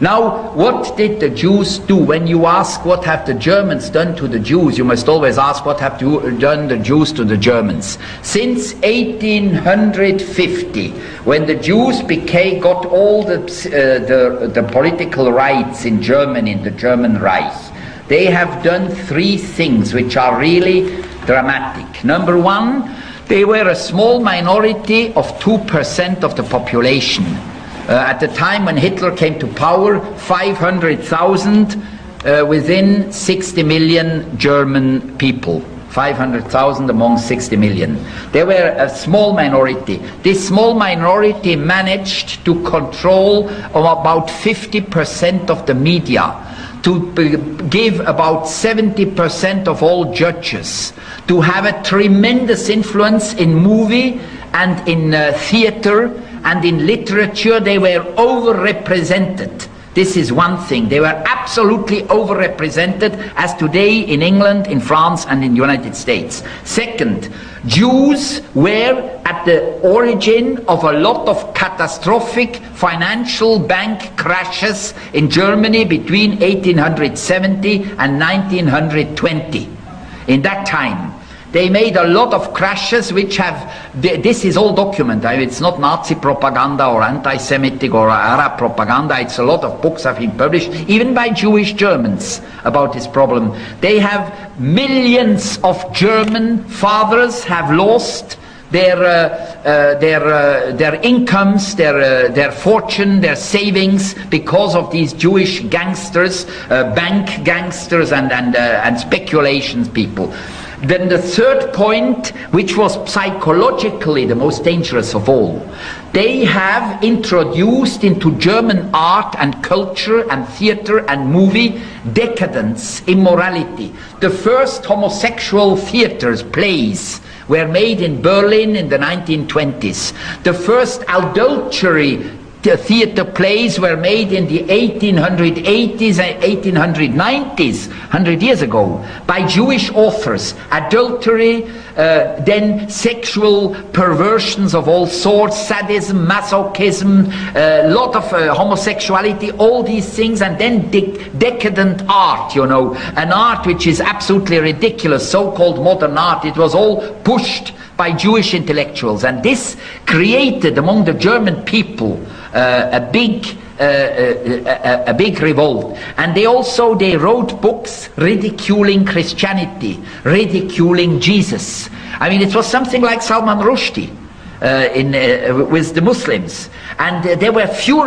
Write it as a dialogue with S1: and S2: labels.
S1: Now, what did the Jews do? When you ask what have the Germans done to the Jews, you must always ask what have done the Jews to the Germans. Since 1850, when the Jews got all the political rights in Germany, in the German Reich, they have done three things which are really dramatic. Number one, they were a small minority of 2% of the population. At the time when Hitler came to power, 500,000 within 60 million German people. 500,000 among 60 million. They were a small minority. This small minority managed to control about 50% of the media, to give about 70% of all judges, to have a tremendous influence in movie and in theater and in literature. They were overrepresented. This is one thing. They were absolutely overrepresented, as today in England, in France and in the United States. Second, Jews were at the origin of a lot of catastrophic financial bank crashes in Germany between 1870 and 1920. In that time, they made a lot of crashes which have, this is all documented. It's not Nazi propaganda or anti-Semitic or Arab propaganda. It's a lot of books have been published, even by Jewish Germans, about this problem. They have millions of German fathers have lost their incomes, their fortune, their savings, because of these Jewish gangsters, bank gangsters and speculations people. Then the third point, which was psychologically the most dangerous of all, they have introduced into German art and culture and theater and movie decadence, immorality. The first homosexual theaters, plays, were made in Berlin in the 1920s. The first adultery theater plays were made in the 1880s and 1890s, 100 years ago, by Jewish authors. Adultery, then sexual perversions of all sorts, sadism, masochism, a lot of homosexuality, all these things, and then decadent art, you know, an art which is absolutely ridiculous, so-called modern art. It was all pushed by Jewish intellectuals, and this created among the German people a big revolt. And they wrote books ridiculing Christianity, ridiculing Jesus. I mean, it was something like Salman Rushdie with the Muslims, and there were few